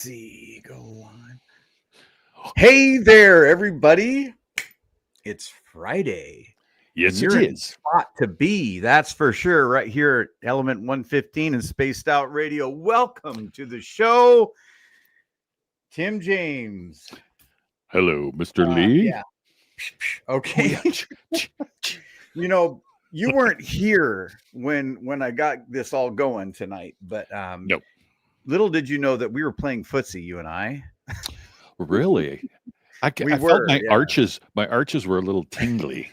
See, go on. Hey there, everybody. It's Friday. Yes, You're it in the is. spot to be, that's for sure, right here at Element 115 and Spaced Out Radio. Welcome to the show, Tim James. Hello, Mr. Lee. Yeah. Okay. You know, you weren't here when I got this all going tonight, but No, little did you know that we were playing footsie, you and I. really? We I felt were, my yeah. arches were a little tingly.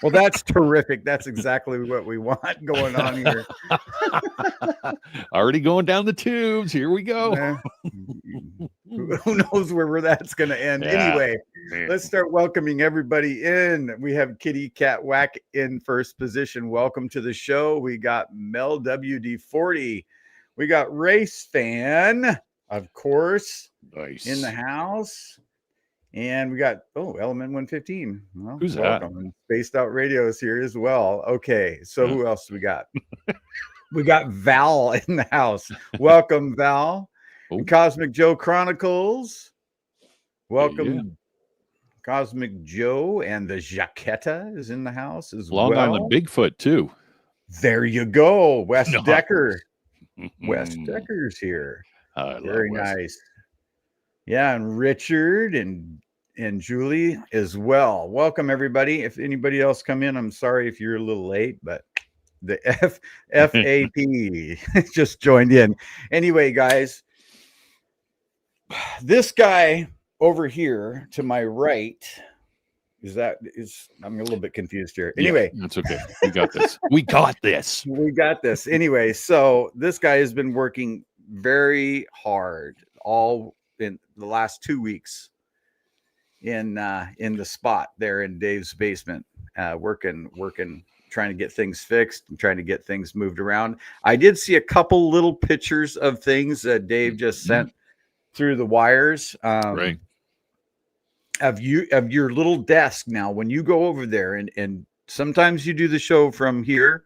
Well, that's terrific. That's exactly what we want going on here. Already going down the tubes. Here we go. Who knows where that's going to end? Yeah. Anyway, Man. let's start welcoming everybody in. We have Kitty Cat Whack in first position. Welcome to the show. We got Mel WD40. We got Race Fan, of course, Nice. in the house. And we got, Element 115. Well, Who's welcome. that? And Spaced Out Radio is here as well. Okay, so who else do we got? We got Val in the house. Welcome, Val. Oh. And Cosmic Joe Chronicles. Welcome, Yeah. Cosmic Joe. And the Jaquetta is in the house as Long well. Island Bigfoot, too. There you go. Wes Nice. Decker. Wes Mm. Decker's here. I love Very Wes. nice. Yeah, and Richard and Julie as well. Welcome, everybody. If anybody else come in, I'm sorry if you're a little late, but the FAP just joined in. Anyway, guys, this guy over here to my right, I'm a little bit confused here. Anyway. Yeah, that's okay. We got this. We got this. We got this. Anyway, so this guy has been working very hard all in the last 2 weeks in the spot there in Dave's basement, working, trying to get things fixed and trying to get things moved around. I did see a couple little pictures of things that Dave just sent through the wires. Right. Of your little desk now, when you go over there and sometimes you do the show from here,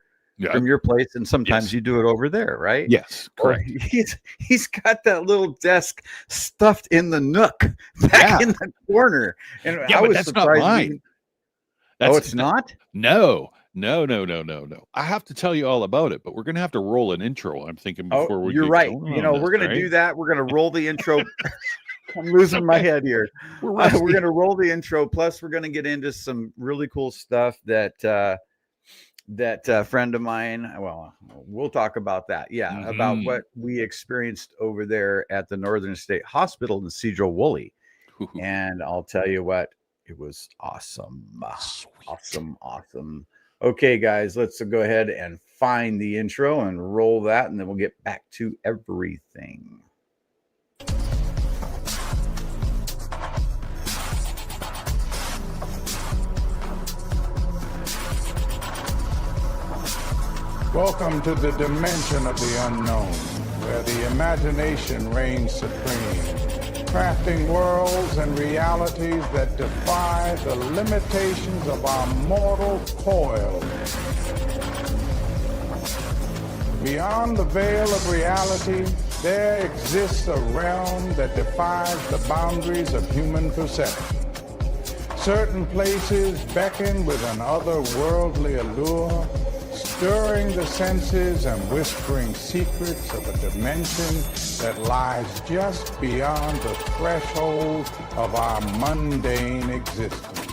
from your place, and sometimes you do it over there, right? Yes, correct. He's got that little desk stuffed in the nook back in the corner, and I was that's surprised. not mine. It's not? No. I have to tell you all about it, but we're going to have to roll an intro. I'm thinking before we. You're get right. going You know, on we're this, going to do right? that. We're going to roll the intro. I'm losing my head here. We're going to roll the intro. Plus, we're going to get into some really cool stuff that friend of mine. Well, we'll talk about that. Yeah, about what we experienced over there at the Northern State Hospital in Cedro-Woolley. And I'll tell you what, it was awesome. Sweet. Awesome. Okay, guys, let's go ahead and find the intro and roll that, and then we'll get back to everything. Welcome to the dimension of the unknown, where the imagination reigns supreme, crafting worlds and realities that defy the limitations of our mortal coil. Beyond the veil of reality, there exists a realm that defies the boundaries of human perception. Certain places beckon with an otherworldly allure, stirring the senses and whispering secrets of a dimension that lies just beyond the threshold of our mundane existence.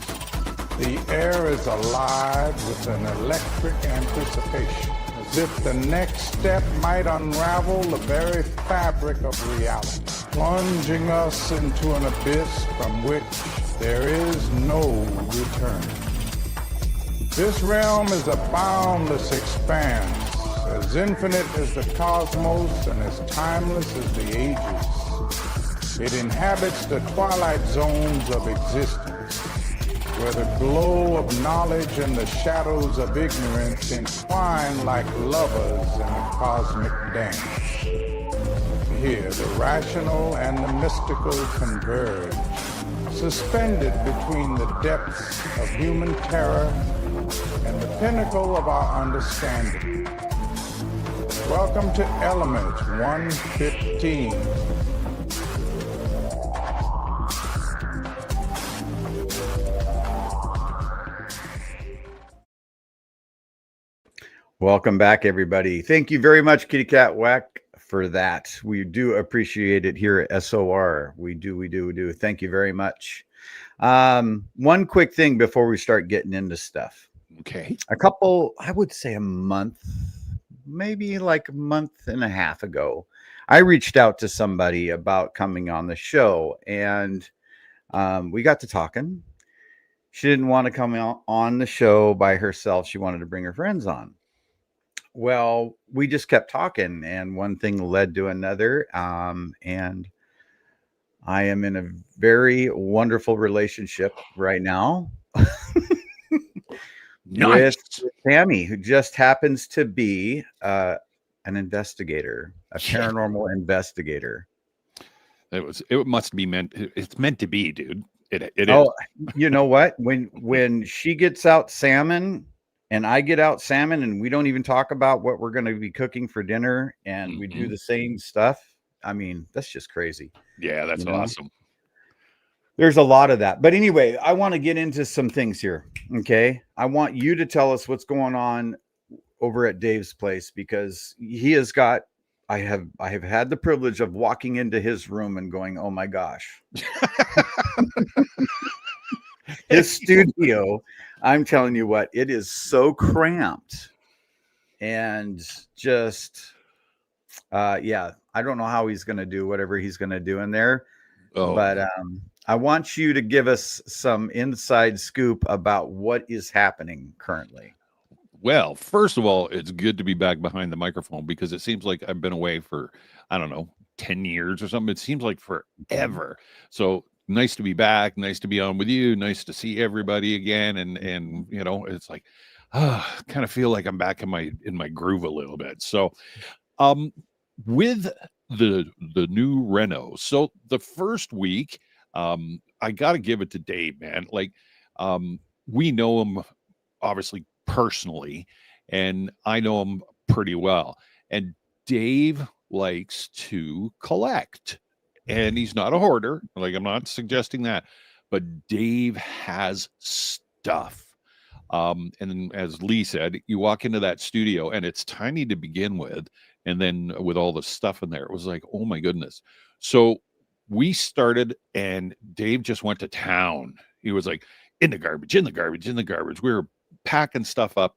The air is alive with an electric anticipation, as if the next step might unravel the very fabric of reality, plunging us into an abyss from which there is no return. This realm is a boundless expanse, as infinite as the cosmos and as timeless as the ages. It inhabits the twilight zones of existence, where the glow of knowledge and the shadows of ignorance entwine like lovers in a cosmic dance. Here, the rational and the mystical converge, suspended between the depths of human terror and the pinnacle of our understanding. Welcome to Element 115. Welcome back, everybody. Thank you very much, Kitty Cat Whack, for that. We do appreciate it here at SOR. We do. Thank you very much. One quick thing before we start getting into stuff. Okay. I would say a month, maybe like a month and a half ago, I reached out to somebody about coming on the show, and we got to talking. She didn't want to come on the show by herself. She wanted to bring her friends on. Well, we just kept talking, and one thing led to another. And I am in a very wonderful relationship right now Nice. with Tammy, who just happens to be an investigator, a paranormal investigator. It must be meant. It's meant to be, dude. It is. Oh, you know what? When she gets out salmon and I get out salmon, and we don't even talk about what we're going to be cooking for dinner, and we do the same stuff. I mean, that's just crazy. Yeah, that's awesome. There's a lot of that. But anyway, I want to get into some things here. Okay. I want you to tell us what's going on over at Dave's place, because he has got, I have had the privilege of walking into his room and going, oh my gosh. His studio, I'm telling you what, it is so cramped and just, yeah, I don't know how he's going to do whatever he's going to do in there. Oh. But I want you to give us some inside scoop about what is happening currently. Well, first of all, it's good to be back behind the microphone, because it seems like I've been away for, I don't know, 10 years or something. It seems like forever. So nice to be back. Nice to be on with you. Nice to see everybody again. And you know, it's like, kind of feel like I'm back in my groove a little bit. So, with the new reno. So the first week, I got to give it to Dave, man. Like, we know him obviously personally, and I know him pretty well. And Dave likes to collect, and he's not a hoarder. Like, I'm not suggesting that, but Dave has stuff. And as Lee said, you walk into that studio and it's tiny to begin with. And then with all the stuff in there, it was like, oh my goodness. So we started, and Dave just went to town. He was like, in the garbage, in the garbage, in the garbage. We were packing stuff up.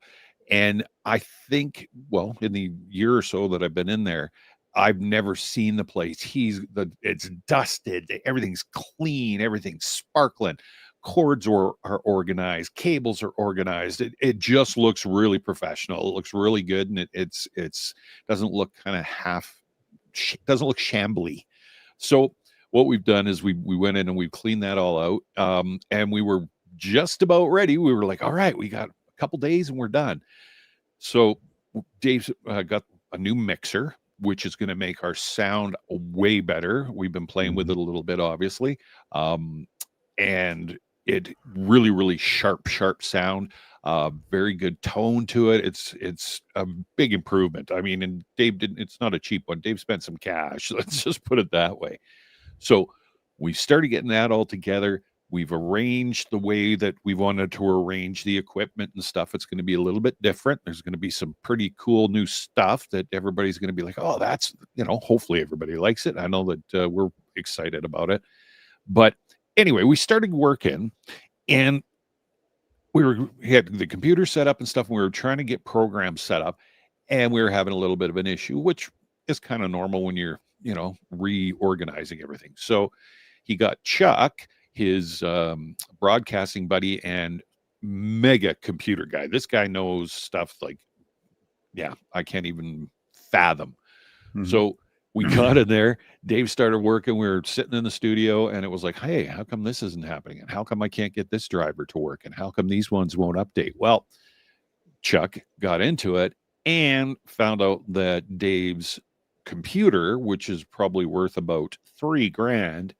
And I think, well, in the year or so that I've been in there, I've never seen the place. It's dusted. Everything's clean. Everything's sparkling. Cords are organized. Cables are organized. It just looks really professional. It looks really good. And it's doesn't look kind of doesn't look shambly. So what we've done is we went in and we've cleaned that all out. And we were just about ready. We were like, all right, we got a couple days and we're done. So Dave's got a new mixer, which is going to make our sound way better. We've been playing with it a little bit, obviously. And it really, really sharp sound, very good tone to it. It's a big improvement. I mean, and Dave it's not a cheap one. Dave spent some cash. Let's just put it that way. So we started getting that all together. We've arranged the way that we wanted to arrange the equipment and stuff. It's going to be a little bit different. There's going to be some pretty cool new stuff that everybody's going to be like, oh, that's, hopefully everybody likes it. I know that we're excited about it. But anyway, we started working, and we had the computer set up and stuff. And we were trying to get programs set up, and we were having a little bit of an issue, which is kind of normal when you're, reorganizing everything. So he got Chuck, his broadcasting buddy and mega computer guy. This guy knows stuff like, yeah, I can't even fathom. Mm-hmm. So we got in there. Dave started working. We were sitting in the studio, and it was like, hey, how come this isn't happening? And how come I can't get this driver to work? And how come these ones won't update? Well, Chuck got into it and found out that Dave's computer, which is probably worth about $3,000,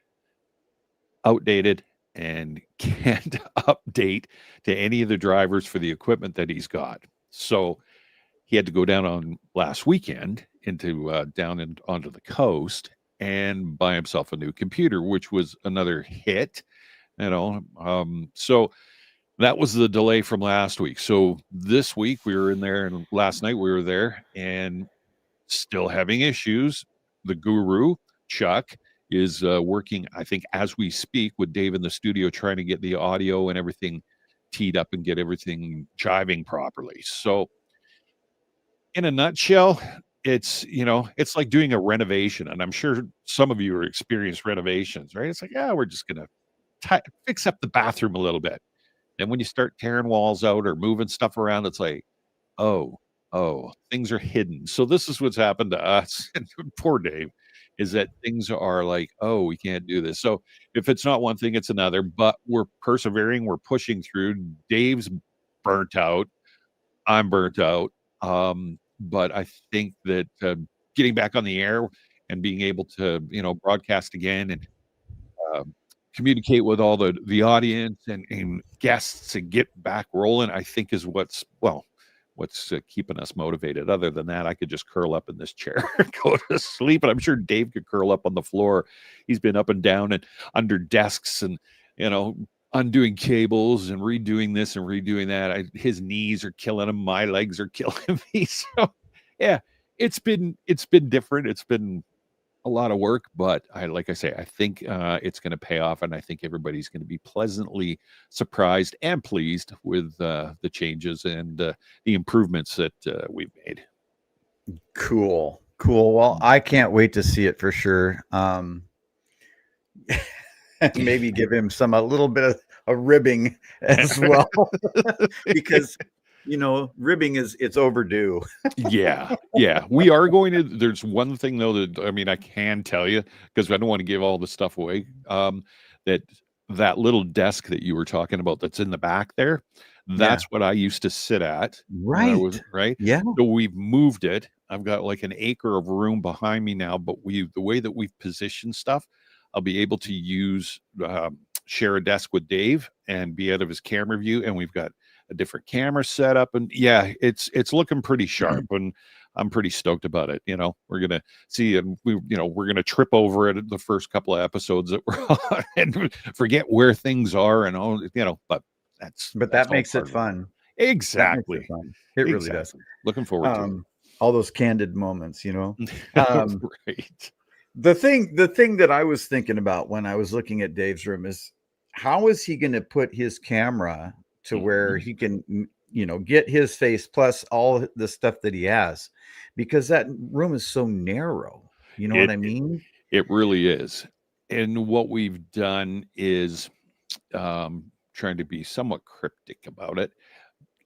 outdated and can't update to any of the drivers for the equipment that he's got. So he had to go down on last weekend into down and onto the coast and buy himself a new computer, which was another hit, you know. So that was the delay from last week. So this week we were in there, and last night we were there, and still having issues. The guru, Chuck, is working, I think, as we speak, with Dave in the studio, trying to get the audio and everything teed up and get everything jiving properly. So, in a nutshell, it's, you know, it's like doing a renovation, and I'm sure some of you are experienced renovations, right? It's like, yeah, we're just gonna fix up the bathroom a little bit. And when you start tearing walls out or moving stuff around, it's like, oh, things are hidden. So this is what's happened to us. And poor Dave, is that things are like, oh, we can't do this. So if it's not one thing, it's another. But we're persevering. We're pushing through. Dave's burnt out. I'm burnt out. But I think that getting back on the air and being able to, you know, broadcast again and communicate with all the audience and guests and get back rolling, I think is what's keeping us motivated. Other than that, I could just curl up in this chair and go to sleep. And I'm sure Dave could curl up on the floor. He's been up and down and under desks and, you know, undoing cables and redoing this and redoing that. His knees are killing him. My legs are killing me. So yeah, it's been different. It's been a lot of work, but like I say, I think it's going to pay off, and I think everybody's going to be pleasantly surprised and pleased with the changes and the improvements that we've made. Cool. Well, I can't wait to see it for sure. Maybe give him a little bit of a ribbing as well, because you know, ribbing it's overdue. Yeah. We are going to. There's one thing though that I mean I can tell you, because I don't want to give all the stuff away. That little desk that you were talking about that's in the back there, that's what I used to sit at. Right. Right. Yeah. So we've moved it. I've got like an acre of room behind me now, but the way that we've positioned stuff, I'll be able to use share a desk with Dave and be out of his camera view, and we've got a different camera setup, and yeah, it's looking pretty sharp, and I'm pretty stoked about it. You know, we're gonna see, and we're gonna trip over it the first couple of episodes that we're on and forget where things are and all, you know, but that makes it fun. Exactly. Makes it fun. It really does. Looking forward to it. All those candid moments, you know. Right. The thing that I was thinking about when I was looking at Dave's room is, how is he going to put his camera to where he can, you know, get his face plus all the stuff that he has, because that room is so narrow. You know what I mean? It really is. And what we've done is, trying to be somewhat cryptic about it,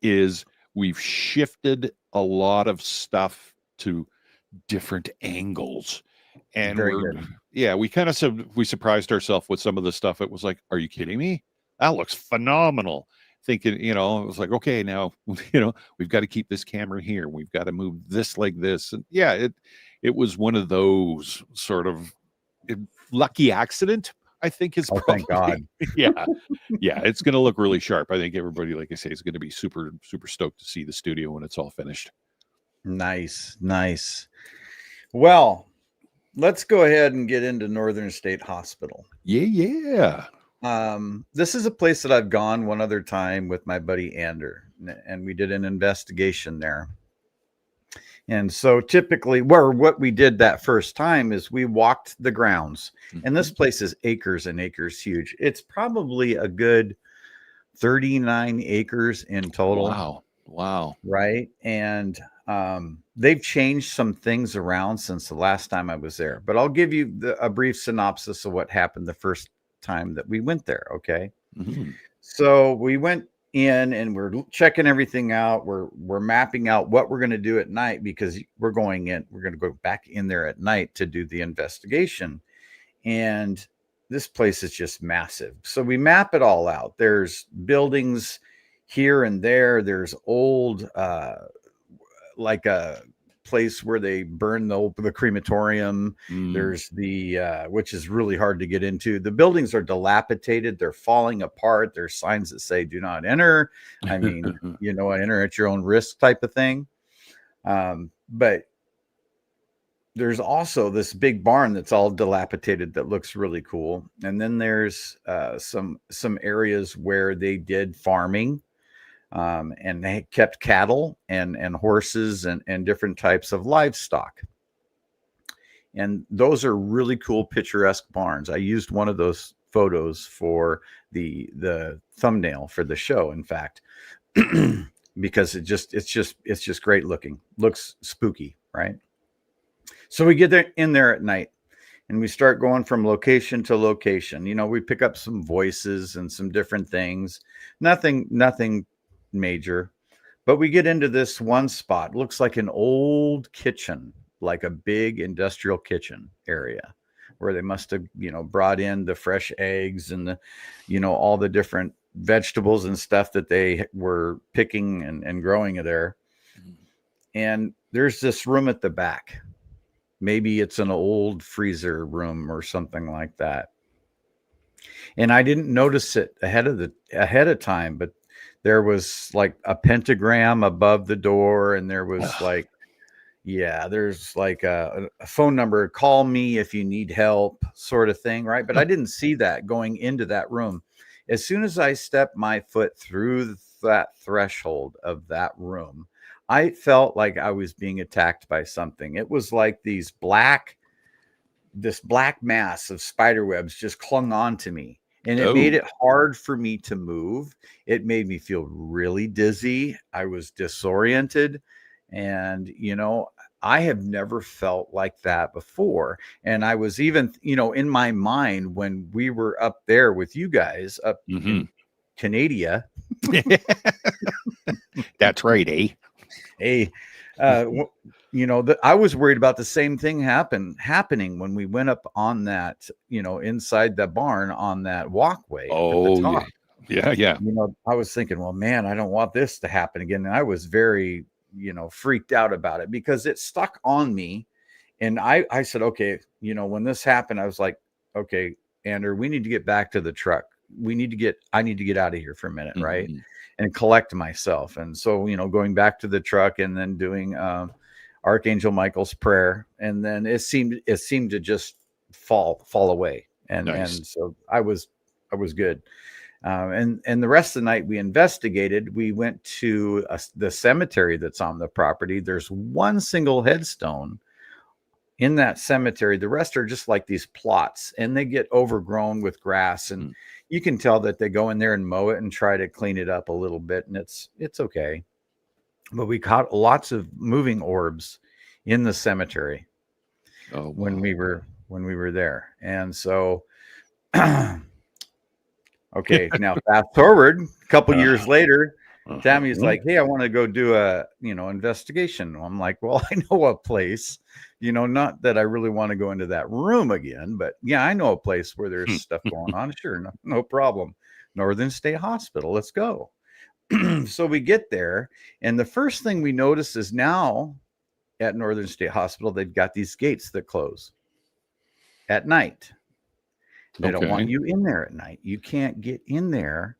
is we've shifted a lot of stuff to different angles. And we kind of said, we surprised ourselves with some of the stuff. It was like, are you kidding me? That looks phenomenal. Thinking, you know, it was like, okay, now, you know, we've got to keep this camera here. We've got to move this like this. And yeah, it was one of those sort of lucky accident, I think is probably, thank God. Yeah. It's going to look really sharp. I think everybody, like I say, is going to be super, super stoked to see the studio when it's all finished. Nice. Well, let's go ahead and get into Northern State Hospital. Yeah. This is a place that I've gone one other time with my buddy Ander, and we did an investigation there. And so typically, what we did that first time is we walked the grounds, and this place is acres and acres huge. It's probably a good 39 acres in total. Wow. Right. And they've changed some things around since the last time I was there, but I'll give you a brief synopsis of what happened the first time that we went there. Okay. So we went in and we're checking everything out. We're mapping out what we're going to do at night, because we're going to go back in there at night to do the investigation. And this place is just massive. So we map it all out. There's buildings here and there. There's old, like a place where they burn the crematorium. There's the which is really hard to get into. The buildings are dilapidated, they're falling apart. There's signs that say do not enter. I mean, you know, enter at your own risk type of thing. But there's also this big barn that's all dilapidated that looks really cool. And then there's some areas where they did farming, and they kept cattle and horses and different types of livestock. And those are really cool, picturesque barns. I used one of those photos for the thumbnail for the show, in fact, because it's just great looking. Looks spooky, right? So we get there in there at night, and we start going from location to location. You know, we pick up some voices and some different things. Nothing major, but we get into this one spot. Looks like an old kitchen, like a big industrial kitchen area where they must have, you know, brought in the fresh eggs and the, you know, all the different vegetables and stuff that they were picking and growing there. And there's this room at the back. Maybe it's an old freezer room or something like that. And I didn't notice it ahead of time, but there was like a pentagram above the door, and there was like, yeah, there's like a phone number, call me if you need help, sort of thing, right? But I didn't see that going into that room. As soon as I stepped my foot through that threshold of that room, I felt like I was being attacked by something. It was like this black mass of spider webs just clung on to me. And it made it hard for me to move. It made me feel really dizzy. I was disoriented. And, you know, I have never felt like that before. And I was even, you know, in my mind when we were up there with you guys up in Canada. That's right, eh? Hey, you know, I was worried about the same thing happening when we went up on that, you know, inside the barn on that walkway. Oh, yeah. You know, I was thinking, well, man, I don't want this to happen again. And I was very, you know, freaked out about it because it stuck on me. And I said, okay, you know, when this happened, I was like, okay, Andrew, we need to get back to the truck. I need to get out of here for a minute, right? And collect myself. And so, you know, going back to the truck and then doing Archangel Michael's prayer, and then it seemed to just fall away. And so I was good. And the rest of the night we investigated. We went to the cemetery that's on the property. There's one single headstone in that cemetery. The rest are just like these plots, and they get overgrown with grass, and you can tell that they go in there and mow it and try to clean it up a little bit, and it's okay. But we caught lots of moving orbs in the cemetery when we were there. And so okay, now fast forward a couple years later, Tammy's like, hey, I want to go do a, you know, investigation. I'm like, well, I know a place, you know, not that I really want to go into that room again, but yeah, I know a place where there's stuff going on. Sure. No problem. Northern State Hospital. Let's go. So we get there, and the first thing we notice is now at Northern State Hospital, they've got these gates that close at night. They don't want you in there at night. You can't get in there.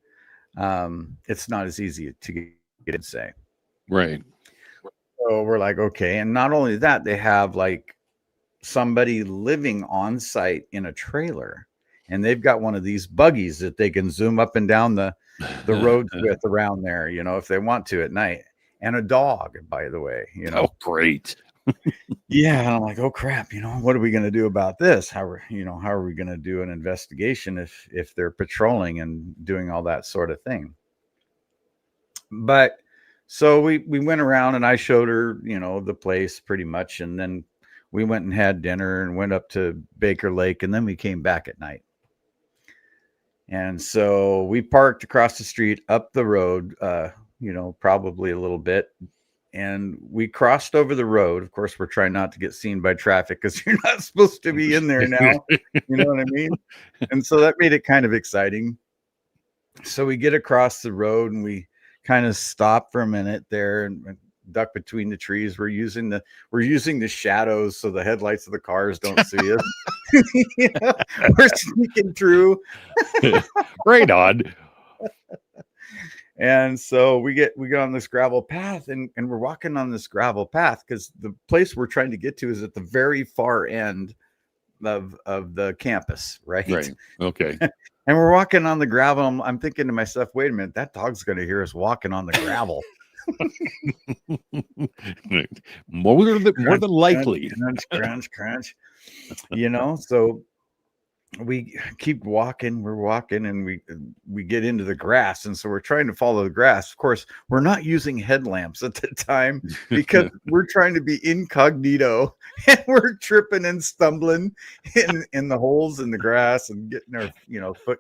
It's not as easy to get in, say. Right. So we're like, okay. And not only that, they have like somebody living on site in a trailer, and they've got one of these buggies that they can zoom up and down the roads with around there, you know, if they want to at night. And a dog, by the way, you know. Oh, great. Yeah. And I'm like, oh crap, you know, what are we going to do about this? How are we going to do an investigation if they're patrolling and doing all that sort of thing? But so we went around, and I showed her, you know, the place pretty much. And then we went and had dinner and went up to Baker Lake, and then we came back at night. And so we parked across the street up the road, you know, probably a little bit. And we crossed over the road. Of course, we're trying not to get seen by traffic because you're not supposed to be in there now. You know what I mean? And so that made it kind of exciting. So we get across the road, and we kind of stop for a minute there and duck between the trees. We're using the shadows so the headlights of the cars don't see us. You know, we're sneaking through. Right on. And so we get on this gravel path, and we're walking on this gravel path because the place we're trying to get to is at the very far end of the campus, right? Right. Okay. And we're walking on the gravel. I'm thinking to myself, wait a minute, that dog's going to hear us walking on the gravel. More than Crunch, likely. crunch, crunch, crunch. So we keep walking, we're walking, and we get into the grass, and so we're trying to follow the grass. Of course, we're not using headlamps at the time because we're trying to be incognito, and we're tripping and stumbling in the holes in the grass and getting our foot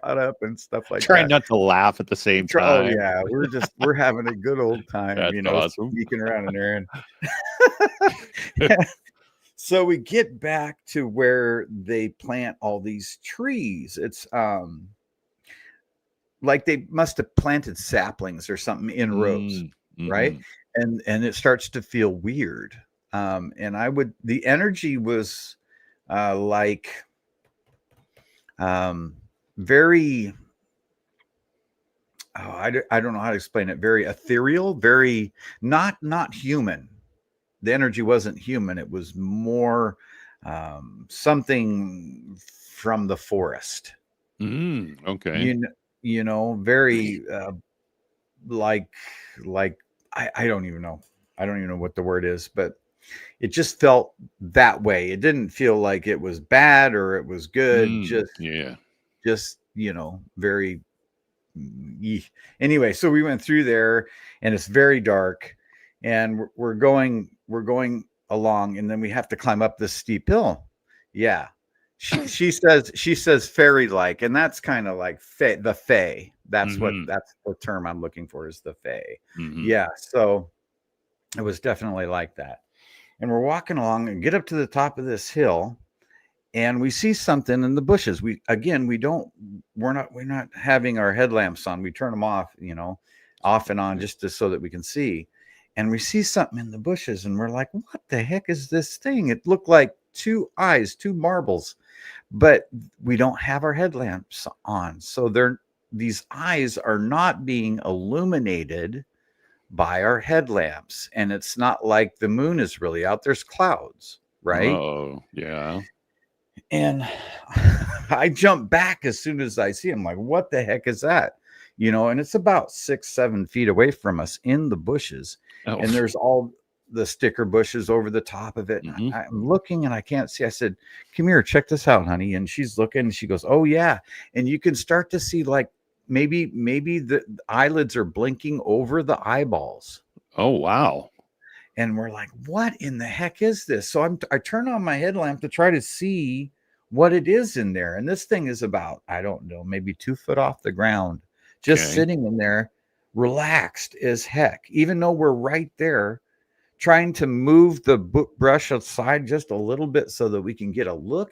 caught up and stuff like Trying that. not to laugh at the same time. Oh yeah, we're having a good old time. That's awesome. Sneaking around in there. So we get back to where they plant all these trees. It's like they must have planted saplings or something in rows, right? And it starts to feel weird. And the energy was like very, I don't know how to explain it. Very ethereal, very not human. The energy wasn't human. It was more something from the forest. Okay. Very like I don't even know. I don't even know what the word is, but it just felt that way. It didn't feel like it was bad or it was good. Just very. Anyway, so we went through there, and it's very dark, and we're going along, and then we have to climb up this steep hill. Yeah, she says fairy like, and that's kind of like the fae. That's that's the term I'm looking for, is the fae. Yeah, so it was definitely like that. And we're walking along and get up to the top of this hill, and we see something in the bushes. We're not having our headlamps on. We turn them off, off and on, just so that we can see. And we see something in the bushes, and we're like, what the heck is this thing? It looked like two eyes, two marbles, but we don't have our headlamps on. So these eyes are not being illuminated by our headlamps. And it's not like the moon is really out. There's clouds, right? Oh, yeah. And I jump back as soon as I see him. Like, what the heck is that? And it's about 6-7 feet away from us in the bushes. And there's all the sticker bushes over the top of it. And I'm looking and I can't see. I said, come here, check this out, honey. And she's looking and she goes, oh yeah. And you can start to see like maybe the eyelids are blinking over the eyeballs. Oh, wow. And we're like, what in the heck is this? So I turn on my headlamp to try to see what it is in there. And this thing is about, I don't know, maybe 2 foot off the ground, just sitting in there, relaxed as heck, even though we're right there trying to move the brush aside just a little bit so that we can get a look,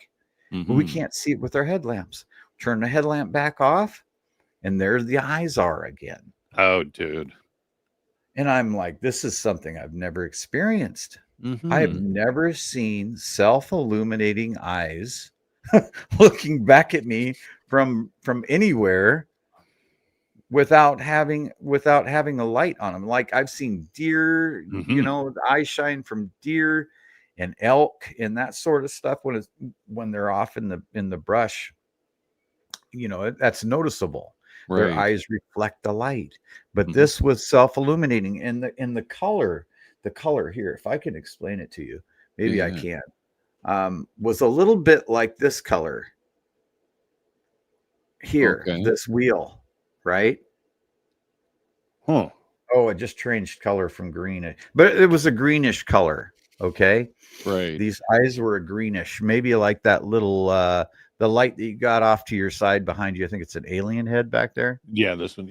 but we can't see it with our headlamps. Turn the headlamp back off, and there the eyes are again. Oh, dude. And I'm like, this is something I've never experienced. I have never seen self-illuminating eyes looking back at me from anywhere without having a light on them. Like I've seen deer, the eyes shine from deer and elk and that sort of stuff when they're off in the brush. That's noticeable. Right. Their eyes reflect the light, but this was self-illuminating, and the color here, if I can explain it to you, maybe I can, was a little bit like this color here, this wheel, right? Oh, it just changed color from green, but it was a greenish color. Okay, right. These eyes were a greenish, maybe like that little the light that you got off to your side behind you. I think it's an alien head back there. Yeah, this one.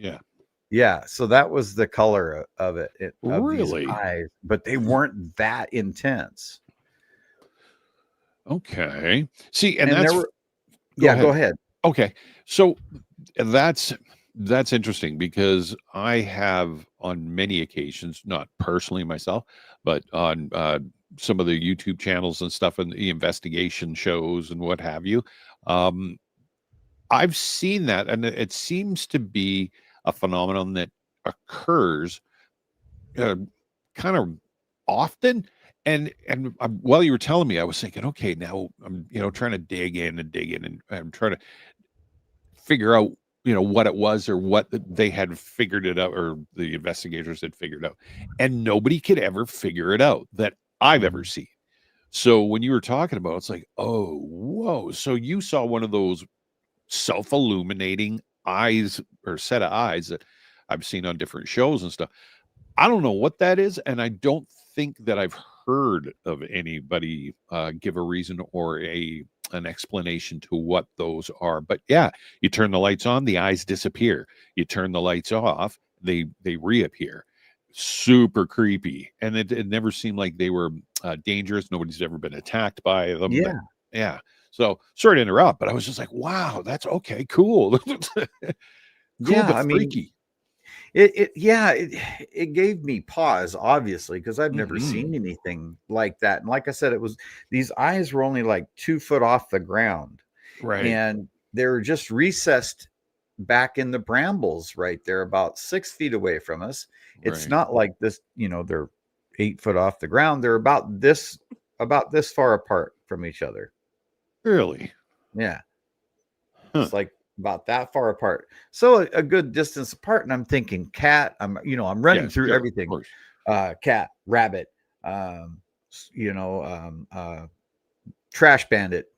Yeah. So that was the color of it. Of really? These eyes, but they weren't that intense. Okay. See, and that's go ahead. Okay. So that's interesting, because I have on many occasions, not personally myself, but on some of the YouTube channels and stuff and the investigation shows and what have you. I've seen that, and it seems to be a phenomenon that occurs kind of often. And while you were telling me, I was thinking, okay, now I'm trying to dig in, and I'm trying to figure out what it was, or what they had figured it out, or the investigators had figured out, and nobody could ever figure it out that I've ever seen. So when you were talking about, it's like, oh, whoa, so you saw one of those self-illuminating eyes, or set of eyes, that I've seen on different shows and stuff. I don't know what that is, and I don't think that I've heard of anybody give a reason or an explanation to what those are. But yeah, you turn the lights on, the eyes disappear. You turn the lights off, they reappear. Super creepy, and it never seemed like they were dangerous. Nobody's ever been attacked by them. Yeah. But, yeah. So sorry to interrupt, but I was just like, wow, that's okay, cool. Cool, Yeah, but I mean, freaky. it gave me pause, obviously, because I've never seen anything like that. And like I said, these eyes were only like 2 foot off the ground, Right. and they were just recessed back in the brambles right there, about 6 feet away from us. It's Right. not like this, they're 8 foot off the ground. They're about this far apart from each other. Really? Yeah. Huh. It's like about that far apart. So a good distance apart. And I'm thinking cat, I'm running Yeah, through sure, of everything. course. Cat, rabbit, trash bandit,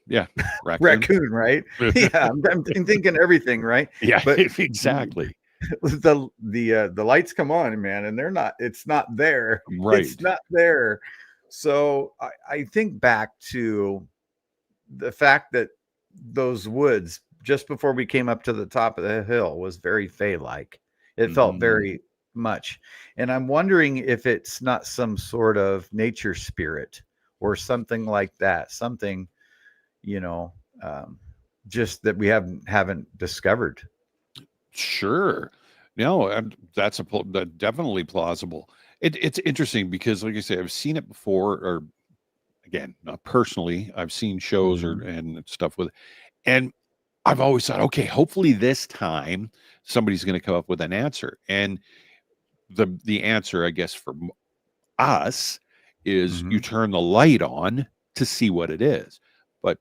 Yeah. raccoon, right? Yeah. I'm thinking everything, right? Yeah, But exactly. the lights come on, man, and it's not there. Right. It's not there. So I think back to the fact that those woods just before we came up to the top of the hill was very fey-like. It felt very much. And I'm wondering if it's not some sort of nature spirit or something like that. Something, just that we haven't discovered. Sure. No, and that's definitely plausible. It's interesting because, like I say, I've seen it before, or again, not personally. I've seen shows and stuff with, and I've always thought, okay, hopefully this time somebody's going to come up with an answer. And the answer, I guess, for us is you turn the light on to see what it is. But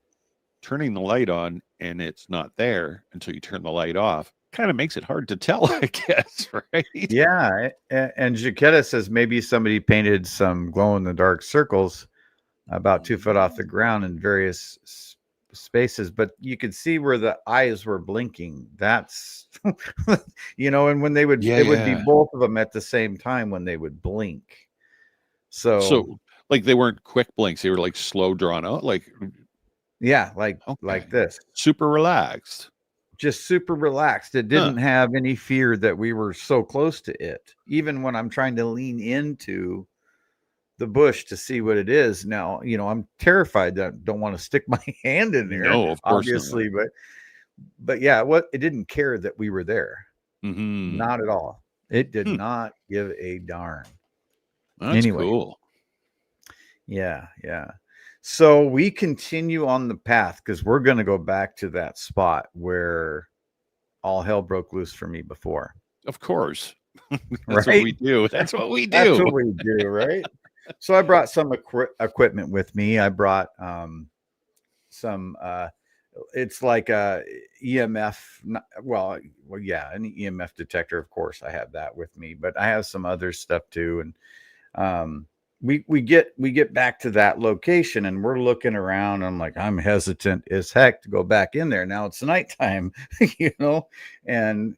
turning the light on and it's not there until you turn the light off kind of makes it hard to tell, I guess, right? Yeah. And Jaquetta says maybe somebody painted some glow in the dark circles about 2 foot off the ground in various spaces, but you could see where the eyes were blinking. That's and when they would it would be both of them at the same time when they would blink. So like they weren't quick blinks, they were like slow drawn out, like like this, super relaxed, just super relaxed. It didn't have any fear that we were so close to it, even when I'm trying to lean into the bush to see what it is. Now, I'm terrified that I don't want to stick my hand in there. No, of course obviously, not. but yeah, it didn't care that we were there. Not at all. It did not give a darn. That's cool. Yeah. So we continue on the path because we're going to go back to that spot where all hell broke loose for me before. Of course. That's what we do. That's what we do. That's what we do, right? So I brought some equipment with me. I brought some it's like a EMF, an EMF detector. Of course, I have that with me, but I have some other stuff too. And we get back to that location and we're looking around. I'm like, I'm hesitant as heck to go back in there. Now it's nighttime, and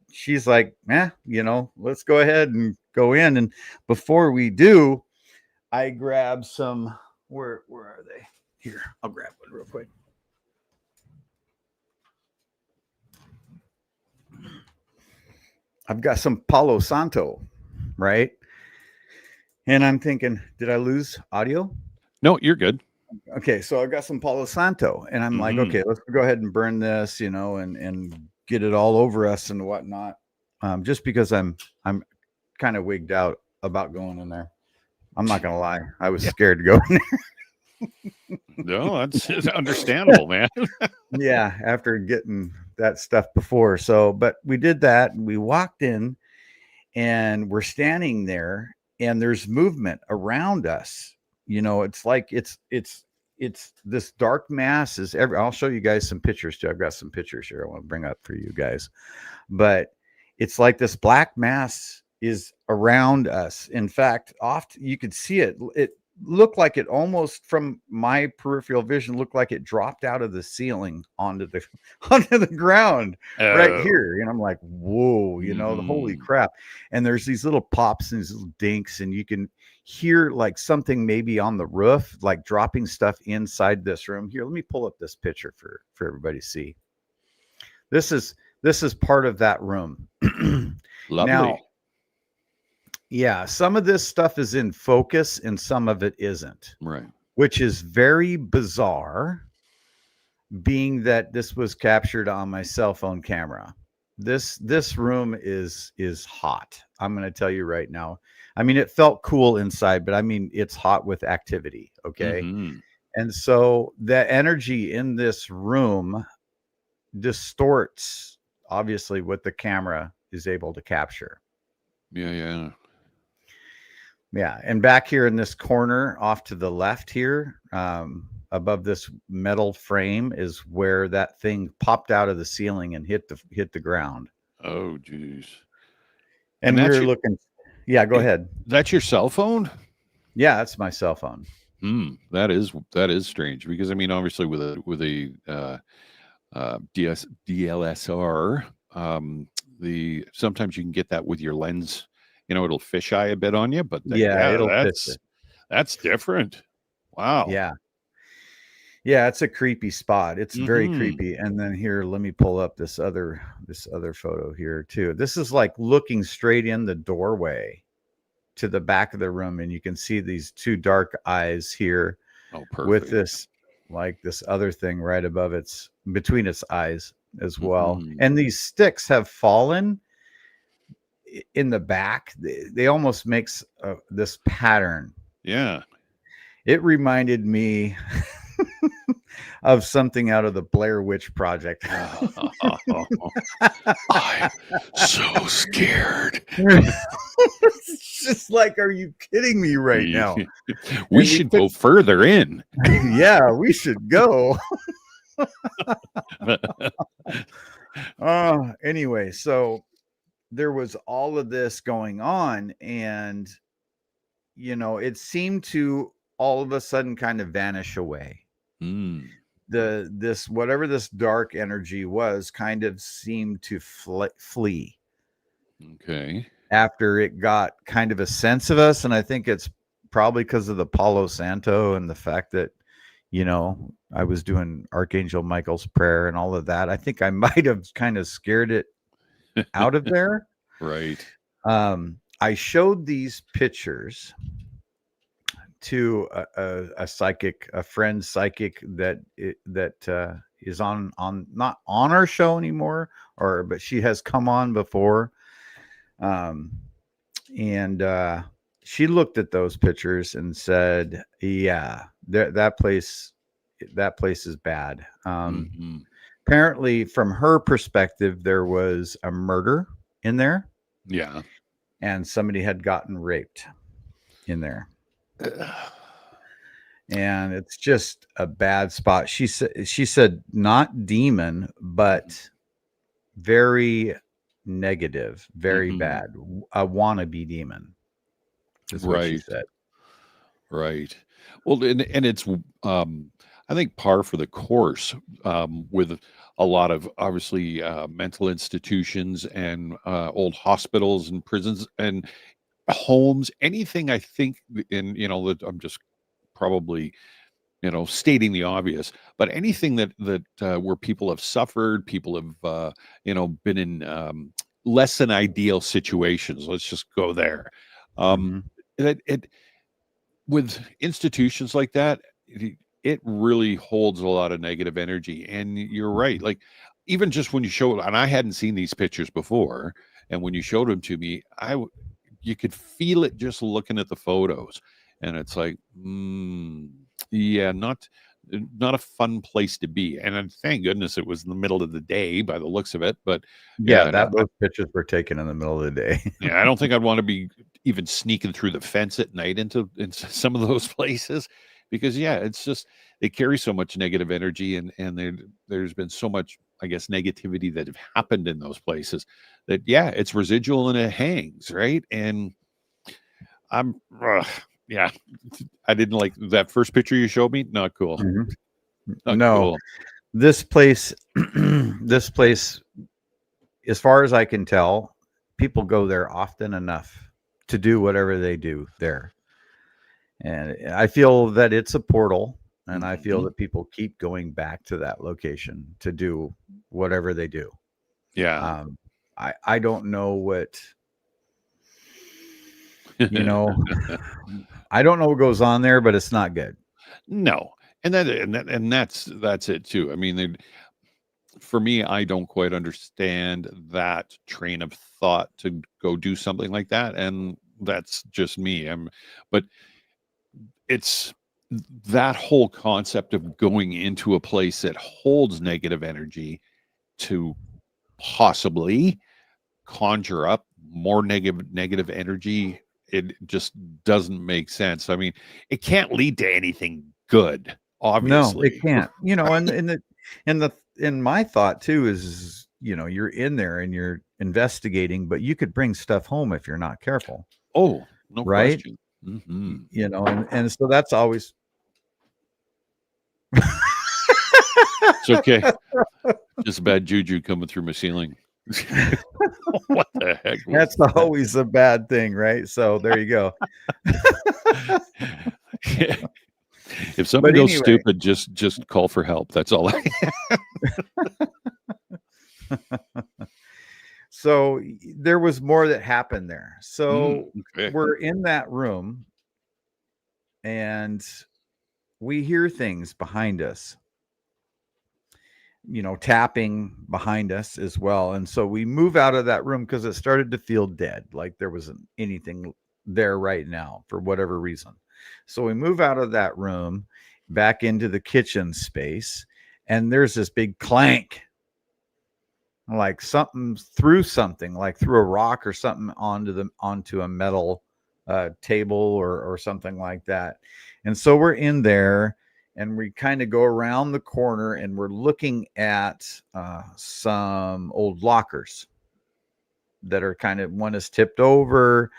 she's like, let's go ahead and go in. And before we do, I grab some, where are they? Here, I'll grab one real quick. I've got some Palo Santo, right? And I'm thinking, did I lose audio? No, you're good. Okay, so I've got some Palo Santo, and I'm like, okay, let's go ahead and burn this, and get it all over us and whatnot. Just because I'm kind of wigged out about going in there. I'm not gonna lie, I was scared to go in there. No, that's understandable, man. Yeah, after getting that stuff before. So, but we did that and we walked in and we're standing there and there's movement around us. It's like it's this dark mass is I'll show you guys some pictures too. I've got some pictures here I want to bring up for you guys. But it's like this black mass is around us. In fact, oft you could see it. It looked like it almost from my peripheral vision looked like it dropped out of the ceiling onto the onto the ground right here. And I'm like, whoa, the holy crap. And there's these little pops and these little dinks, and you can hear like something maybe on the roof, like dropping stuff inside this room. Here, let me pull up this picture for everybody to see. This is part of that room. Lovely. Now, yeah, some of this stuff is in focus and some of it isn't. Right. Which is very bizarre, being that this was captured on my cell phone camera. This room is hot. I'm going to tell you right now. I mean, it felt cool inside, but I mean, it's hot with activity. Okay. Mm-hmm. And so the energy in this room distorts, obviously, what the camera is able to capture. Yeah. Yeah. And back here in this corner off to the left here, above this metal frame is where that thing popped out of the ceiling and hit the ground. Oh, geez. And we were looking. Yeah, go ahead. That's your cell phone? Yeah, that's my cell phone. That is strange, because I mean, obviously with a DLSR, sometimes you can get that with your lens. It'll fisheye a bit on you, but that's different. Wow. Yeah, it's a creepy spot. It's very creepy. And then here, let me pull up this other photo here too. This is like looking straight in the doorway to the back of the room, and you can see these two dark eyes here. Oh, perfect. With this other thing right above between its eyes as well. And these sticks have fallen in the back. They almost makes this pattern. Yeah. It reminded me of something out of the Blair Witch Project. I'm so scared. It's just like, are you kidding me right now? We should go further in. Yeah, we should go. Anyway, so there was all of this going on, and it seemed to all of a sudden kind of vanish away. Whatever this dark energy was kind of seemed to flee. Okay. After it got kind of a sense of us, and I think it's probably because of the Palo Santo and the fact that I was doing Archangel Michael's prayer and all of that. I think I might have kind of scared it out of there. Right. I showed these pictures to a friend psychic that is on not on our show anymore, but she has come on before. And she looked at those pictures and said, yeah, that place is bad. Apparently from her perspective, there was a murder in there. Yeah. And somebody had gotten raped in there. And it's just a bad spot. She said not demon, but very negative, very bad. A wannabe demon. Is what she said. Right. Well, and it's I think par for the course with a lot of obviously mental institutions and old hospitals and prisons and homes, anything. I think, and that I'm just probably stating the obvious, but anything that where people have suffered, people have been in less than ideal situations. Let's just go there. It with institutions like that, it really holds a lot of negative energy. And you're right, like even just when you show, and I hadn't seen these pictures before, and when you showed them to me, you could feel it just looking at the photos, and it's like, yeah, not not a fun place to be. And thank goodness it was in the middle of the day by the looks of it. But Yeah, yeah, those pictures were taken in the middle of the day. yeah, I don't think I'd want to be even sneaking through the fence at night into some of those places, because yeah, it's just they carry so much negative energy, and there's been so much, I guess, negativity that have happened in those places that yeah, it's residual and it hangs, right? And I'm yeah, I didn't like that first picture you showed me. Not cool. Mhm. Not No, cool. this place, this place, as far as I can tell, people go there often enough to do whatever they do there. And I feel that it's a portal, and I feel Mhm. that people keep going back to that location to do whatever they do. Yeah. I don't know what, you know, I don't know what goes on there, but it's not good. No. And that's it too. I mean, for me, I don't quite understand that train of thought to go do something like that, and that's just me. But it's that whole concept of going into a place that holds negative energy to possibly conjure up more negative energy. It just doesn't make sense. I mean, it can't lead to anything good, No, it obviously. can't. And my thought too is, you're in there and you're investigating, but you could bring stuff home if you're not careful, Oh, no right? question. Hmm. And so that's always It's okay. Just bad juju coming through my ceiling. What the heck was that's that? always a bad thing, right? So there you go. If somebody But goes anyway, stupid, just call for help. That's all. so there was more that happened there. So Okay. we're in that room and we hear things behind us, tapping behind us as well. And so we move out of that room because it started to feel dead, like there wasn't anything there right now for whatever reason. So we move out of that room back into the kitchen space, and there's this big clank, like something threw something, like threw a rock or something onto a metal table or something like that. And so we're in there and we kind of go around the corner and we're looking at some old lockers that are kind of, one is tipped over,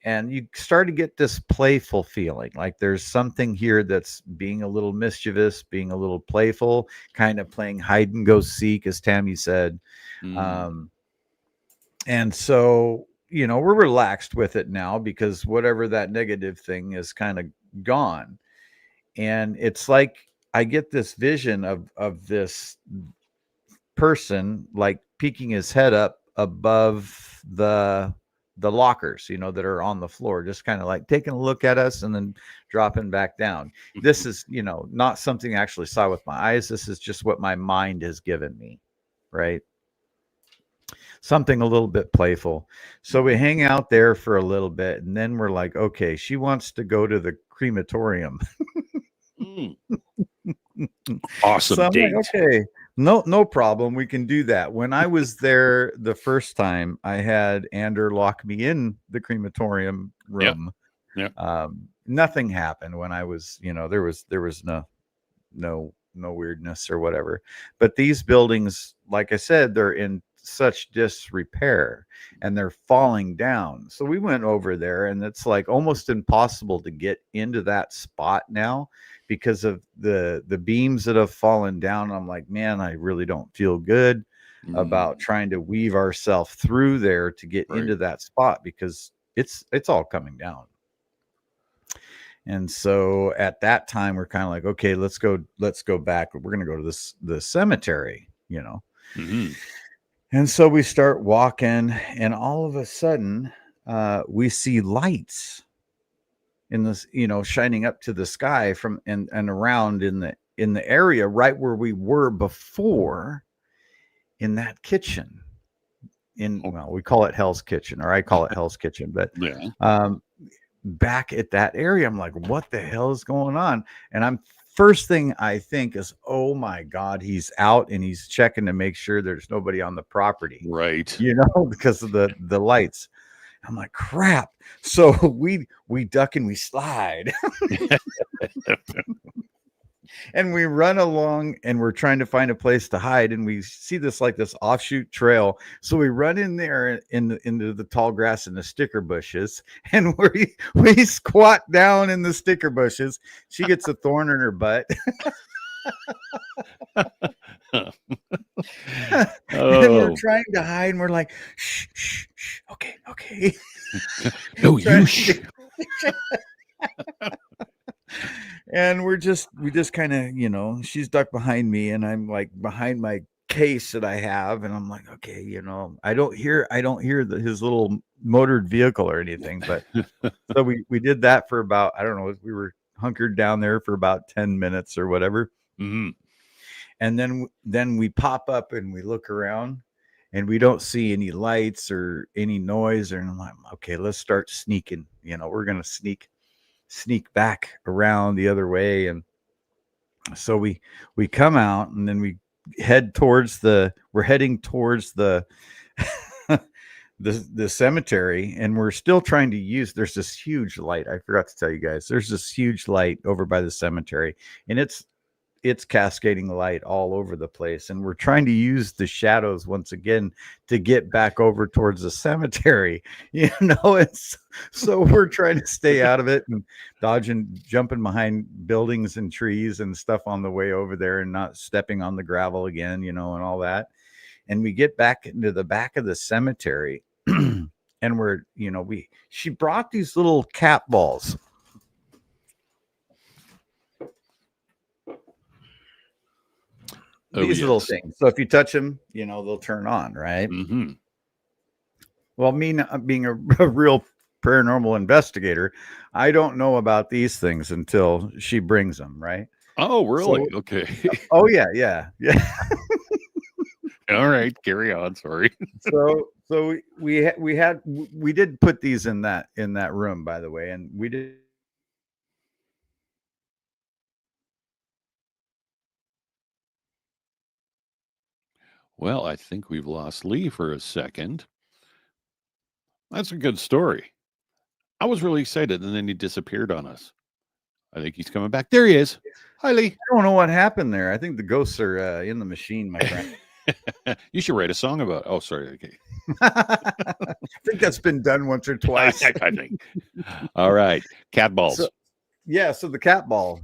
and you start to get this playful feeling like there's something here that's being a little mischievous, being a little playful, kind of playing hide and go seek, as Tammy said. Mm. And so, we're relaxed with it now because whatever that negative thing is kind of gone. And it's like I get this vision of this person like peeking his head up above the lockers, that are on the floor, just kind of like taking a look at us and then dropping back down. This is, not something I actually saw with my eyes. This is just what my mind has given me, right? Something a little bit playful. So we hang out there for a little bit, and then we're like, okay, she wants to go to the crematorium. Mm. Awesome So I'm date. like, okay, no problem. We can do that. When I was there the first time, I had Ander lock me in the crematorium room. Yeah. Nothing happened when I was, there was no weirdness or whatever. But these buildings, like I said, they're in such disrepair and they're falling down. So we went over there, and it's like almost impossible to get into that spot now because of the beams that have fallen down. I'm like, man, I really don't feel good about trying to weave ourselves through there to get into that spot because it's all coming down. And so at that time, we're kind of like, okay, let's go back. We're going to go to the cemetery, Mm-hmm. And so we start walking, and all of a sudden, we see lights in this, shining up to the sky from and around in the area right where we were before, in that kitchen. Well, we call it Hell's Kitchen, or I call it Hell's Kitchen, but Yeah. back at that area, I'm like, what the hell is going on? And I'm first thing I think is, oh my God, he's out and he's checking to make sure there's nobody on the property, Right. because of the lights. I'm like, crap. So we duck and we slide and we run along and we're trying to find a place to hide, and we see this offshoot trail. So we run in there into the tall grass and the sticker bushes, and we squat down in the sticker bushes. She gets a thorn in her butt. And we're Oh, trying to hide, and we're like, shh, shh, shh. Okay. no, Trying you to sh- and we just kind of, she's ducked behind me, and I'm like behind my case that I have, and I'm like, okay, I don't hear his little motored vehicle or anything. But so we did that for about, I don't know, we were hunkered down there for about 10 minutes or whatever. Mhm. And then we pop up and we look around, and we don't see any lights or any noise. And I'm like, okay, let's start sneaking. We're gonna sneak back around the other way. And so we come out, and then we're heading towards the the cemetery, and we're still trying to there's this huge light. I forgot to tell you guys, there's this huge light over by the cemetery, and it's cascading light all over the place, and we're trying to use the shadows once again to get back over towards the cemetery. It's so we're trying to stay out of it and dodging, jumping behind buildings and trees and stuff on the way over there, and not stepping on the gravel again, and all that. And we get back into the back of the cemetery, and she brought these little cat balls. These little things. So if you touch them, they'll turn on, right? Mm-hmm. Well, me not being a real paranormal investigator, I don't know about these things until she brings them, right? Oh, really? So, okay. oh yeah. All right, carry on. Sorry. So we did put these in that room, by the way, and we did. Well, I think we've lost Lee for a second. That's a good story. I was really excited, and then he disappeared on us. I think he's coming back. There he is. Hi, Lee. I don't know what happened there. I think the ghosts are in the machine, my friend. You should write a song about it. Oh, sorry. Okay. I think that's been done once or twice. I think. All right. Cat balls. So the cat ball.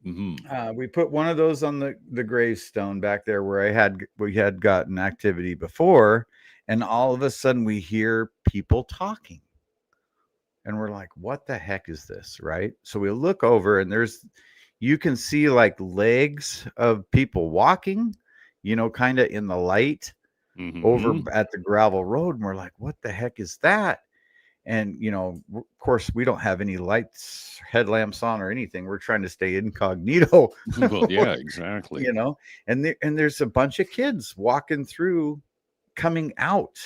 Mm-hmm. We put one of those on the gravestone back there where we had gotten activity before, and all of a sudden we hear people talking, and we're like, what the heck is this, right? So we look over, and you can see like legs of people walking, kind of in the light over at the gravel road, and we're like, what the heck is that? And of course, we don't have any lights, headlamps on, or anything. We're trying to stay incognito. Well, yeah, exactly. And there's a bunch of kids walking through, coming out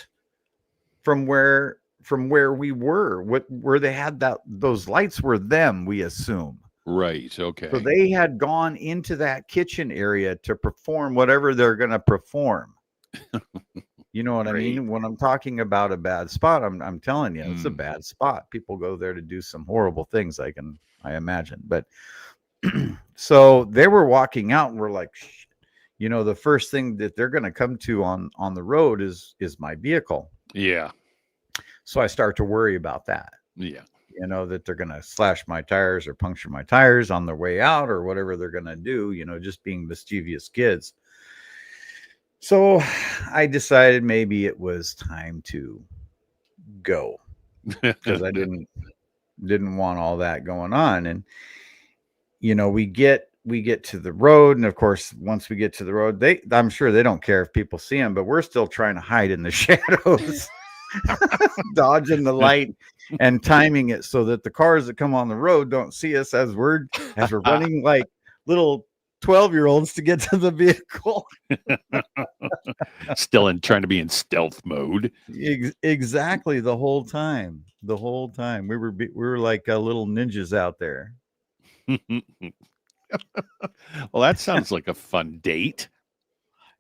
from where we were, where they had those lights were them, we assume. Right. Okay. So they had gone into that kitchen area to perform whatever they're going to perform. You know what I mean? When I'm talking about a bad spot, I'm telling you, it's a bad spot. People go there to do some horrible things, I imagine. But so they were walking out, and we're like, the first thing that they're going to come to on the road is my vehicle. Yeah. So I start to worry about that. Yeah. That they're going to slash my tires or puncture my tires on their way out, or whatever they're going to do, just being mischievous kids. So I decided maybe it was time to go, because I didn't want all that going on. And we get to the road, and of course, once we get to the road, I'm sure they don't care if people see them, but we're still trying to hide in the shadows, dodging the light and timing it so that the cars that come on the road don't see us as we're running like little 12-year-olds to get to the vehicle. Still trying to be in stealth mode. Exactly. The whole time we were like little ninjas out there. Well, that sounds like a fun date.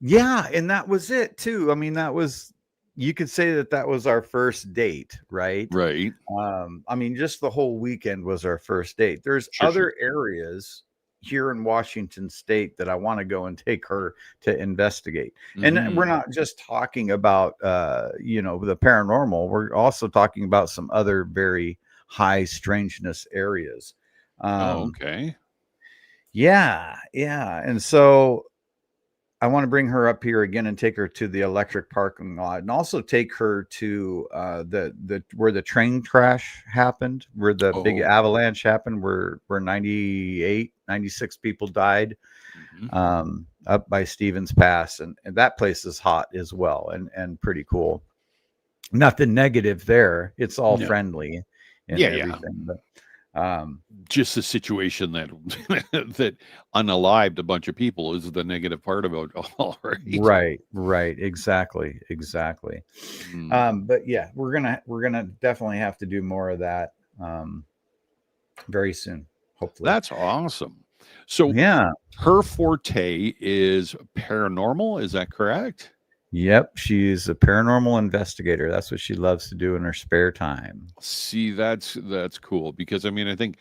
Yeah, and that was it too. I mean, that was, you could say that that was our first date, right? Right. I mean, just the whole weekend was our first date. There's Sure, sure. other areas here in Washington State that I want to go and take her to investigate. And we're Mhm. not just talking about the paranormal. We're also talking about some other very high strangeness areas. Oh, Um, okay. yeah, yeah. And so I want to bring her up here again and take her to the electric parking lot, and also take her to the where the train crash happened, where the big Oh. avalanche happened, where 96 people died, Mhm. up by Stevens Pass, and that place is hot as well, and pretty cool. Nothing negative there. It's all No. friendly and Yeah, yeah. everything, but um, Just the situation that that unalived a bunch of people is the negative part about it all, right? right, exactly, exactly. Mm. But yeah, we're gonna definitely have to do more of that um, very soon, hopefully. That's awesome. So Yeah. her forte is paranormal, is that correct? Yep. She's a paranormal investigator. That's what she loves to do in her spare time. See, that's cool because I mean, I think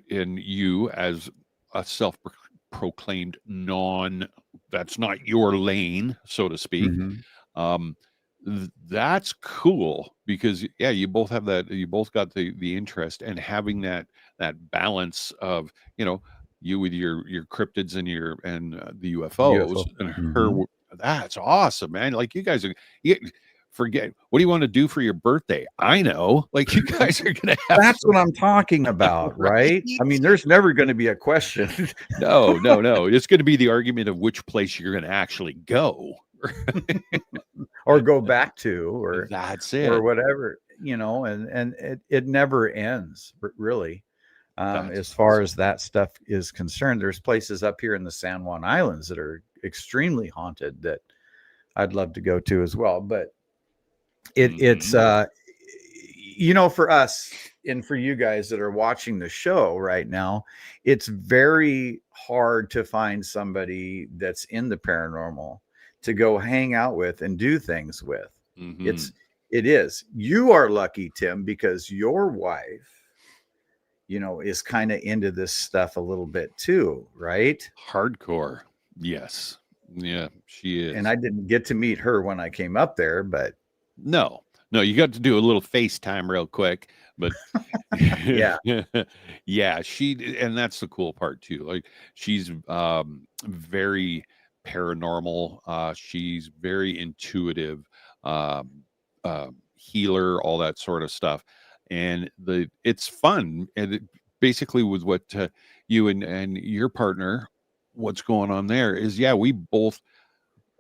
in you as a self-proclaimed non, that's not your lane, so to speak. Hmm. Um, that's cool because yeah, you both have that. You both got the interest and having that balance of you with your cryptids and the UFOs UFO. and her. Hmm. That's awesome, man. Like you guys are. You, forget what do you want to do for your birthday? I know, like you guys are gonna have That's some, what I'm talking about, right? right? I mean, there's never going to be a question. No, no, no. It's going to be the argument of which place you're going to actually go. Or go back to, That's or it. whatever, and it never ends, really. That's As far awesome. as that stuff is concerned, there's places up here in the San Juan Islands that are extremely haunted that I'd love to go to as well. But it's Mhm. for us and for you guys that are watching the show right now, it's very hard to find somebody that's in the paranormal to go hang out with and do things with. Mhm. It is. You are lucky, Tim, because your wife is kind of into this stuff a little bit too, right? Hardcore. Yes. Yeah, she And is. I didn't get to meet her when I came up there, but No. No, you got to do a little FaceTime real quick, but yeah. yeah, and that's the cool part too. Like she's very paranormal. She's very intuitive, um, healer, all that sort of stuff. And it's fun. And basically with what you and your partner, what's going on there is, yeah, we both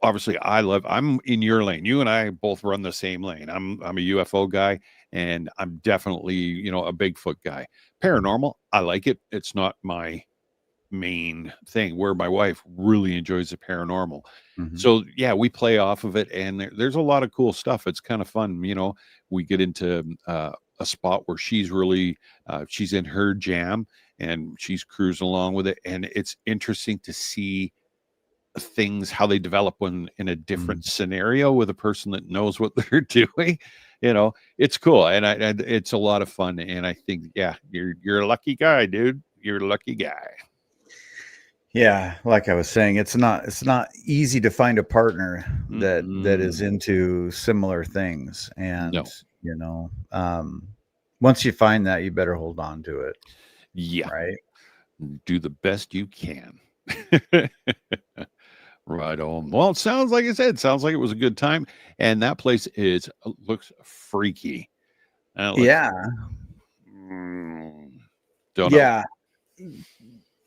obviously I'm in your lane. You and I both run the same lane. I'm a UFO guy and I'm definitely, a Bigfoot guy. Paranormal, I like it. It's not my main thing where my wife really enjoys the paranormal. Mhm. So yeah, we play off of it and there's a lot of cool stuff. It's kind of fun. We get into a spot where she's really she's in her jam and she's cruising along with it. And it's interesting to see things how they develop when in a Mhm. different scenario with a person that knows what they're doing. It's cool and it's a lot of fun. And I think, yeah, you're a lucky guy, dude. You're a lucky guy. Yeah, like I was saying, it's not easy to find a partner that is Mm-mm. into similar things, and No. once you find that, you better hold on to it, Yeah, right? do the best you can. Right on. Well, it sounds like I said, sounds like it was a good time, and that place is looks freaky. And it looks, Yeah, mm, don't know. yeah.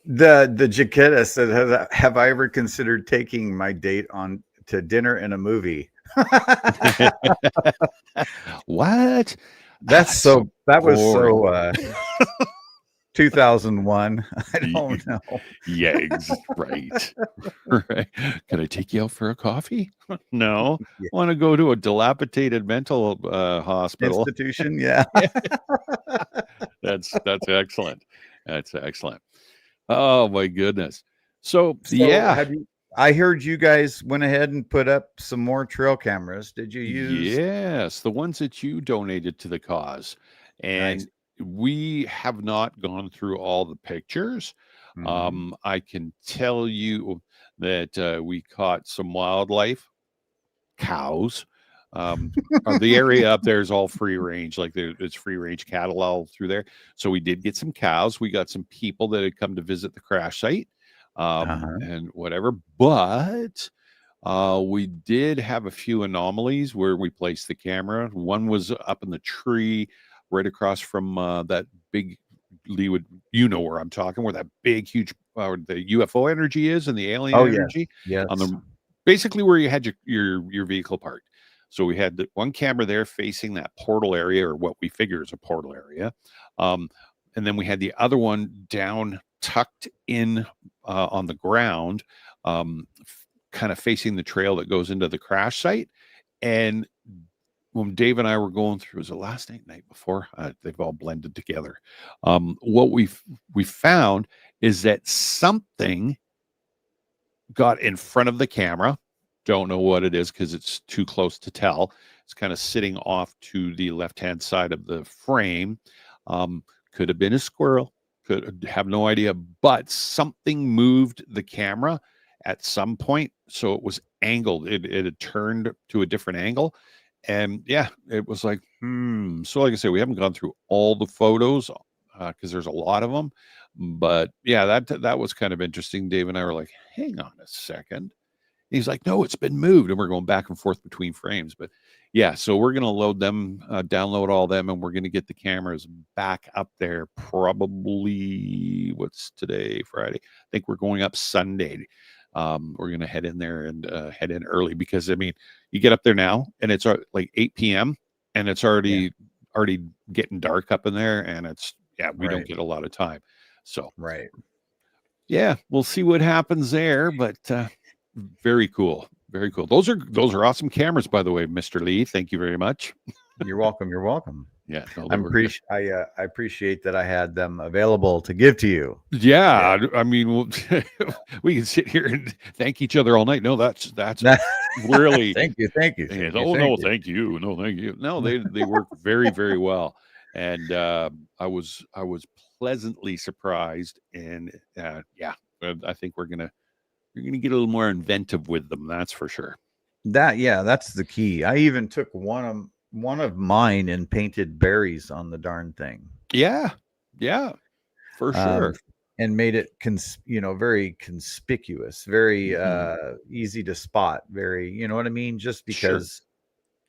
The Jaquetta said, "Have I ever considered taking my date on to dinner and a movie?" What? That's That's so so. That was boring. so. 2001. I Y- don't know. Yeah, right. Right. Can I take you out for a coffee? No. Yeah. Want to go to a dilapidated mental hospital? Institution. Yeah. That's excellent. That's excellent. Oh my goodness. So So yeah, have you? I heard you guys went ahead and put up some more trail cameras. Did you use? yes, the ones that you donated to the cause. Nice. And we have not gone through all the pictures. Hmm. I can tell you that we caught some wildlife, cows. Um, the area up there is all free range, like it's free range cattle all through there. So we did get some cows. We got some people that had come to visit the crash site, Uh-huh. and whatever. But we did have a few anomalies where we placed the camera. One was up in the tree right across from that big Leewood. You know where I'm talking, where that big, huge, the UFO energy is and the alien Oh yes, energy on yes. the basically where you had your vehicle parked. So we had the one camera there facing that portal area, or what we figure is a portal area, um, and then we had the other one down tucked in on the ground, um, kind of facing the trail that goes into the crash site. And when Dave and I were going through, was the last night before? They've all blended together. What we found is that something got in front of the camera. Don't know what it is because it's too close to tell. It's kind of sitting off to the left-hand side of the frame. Could have been a squirrel. Could have no idea, but something moved the camera at some point, so it was angled. It had turned to a different angle, and yeah, it was like, So, like I said, we haven't gone through all the photos because there's a lot of them. But yeah, that was kind of interesting. Dave and I were like, hang on a second. He's like, no, it's been moved. And we're going back and forth between frames. But yeah, so we're going to load them, download all them, and we're going to get the cameras back up there probably, what's today, Friday? I think we're going up Sunday. We're going to head in there and head in early because, I mean, you get up there now and it's like 8 p.m. and it's Yeah. already getting dark up in there. And we don't Right. get a lot of time. So Right. yeah, we'll see what happens there, but very cool. Very cool. Those are awesome cameras, by the way, Mr. Lee. Thank you very much. You're welcome. You're welcome. Yeah, no, they were good. I appreciate that I had them available to give to you. Yeah, I mean, we can sit here and thank each other all night. No, that's really. Thank you. Thank you. Yeah, Thank you. oh Thank no, you. thank you. No, thank you. No, they work very very well, and I was pleasantly surprised, and yeah, I think you're gonna get a little more inventive with them. That's for sure. That's the key. I even took one of mine and painted berries on the darn thing. Yeah, yeah, for Um, sure. and made it very conspicuous, very Mhm. easy to spot, very, you know what I mean? Just Sure. because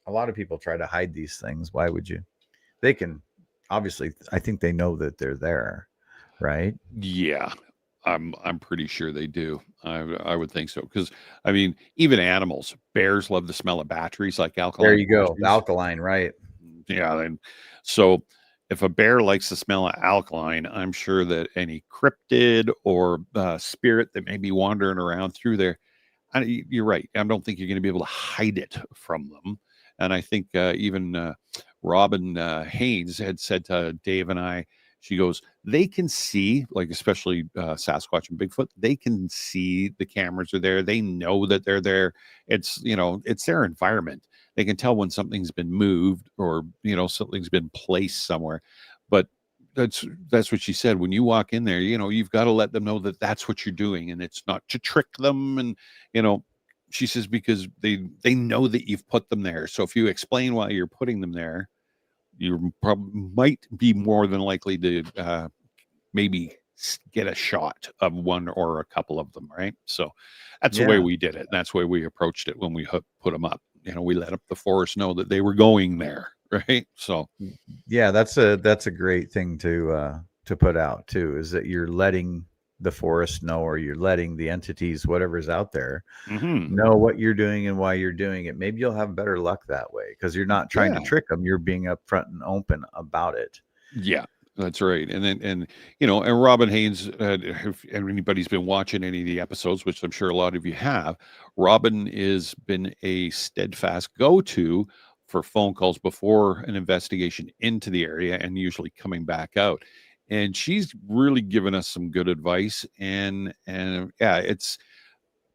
a lot of people try to hide these things. Why would you? They can obviously, I think they know that they're there, right? Yeah, I'm pretty sure they do. I would think so because I mean, even animals, bears love the smell of batteries, like There alkaline you go. batteries. Alkaline, right? Yeah, and so if a bear likes the smell of alkaline, I'm sure that any cryptid or spirit that may be wandering around through there, you're right. I don't think you're going to be able to hide it from them. And I think even Robin Haynes had said to Dave and I, she goes, they can see, like especially Sasquatch and Bigfoot, they can see the cameras are there. They know that they're there. It's their environment. They can tell when something's been moved or something's been placed somewhere. But that's what she said. When you walk in there, you've got to let them know that that's what you're doing, and it's not to trick them. And you know, she says because they know that you've put them there. So if you explain why you're putting them there, you probably might be more than likely to maybe get a shot of one or a couple of them, right? So that's the way Yeah. we did it. That's the way we approached it when we put them up. We let up the forest know that they were going there, right? So Yeah, that's a great thing to put out too, is that you're letting the forest know, or you're letting the entities, whatever's out there, mhm. know what you're doing and why you're doing it. Maybe you'll have better luck that way because you're not trying to Yeah, trick them. You're being upfront and open about it. yeah, that's right. And Robin Haynes, if anybody's been watching any of the episodes, which I'm sure a lot of you have, Robin has been a steadfast go-to for phone calls before an investigation into the area and usually coming back out. and she's really given us some good advice. And yeah,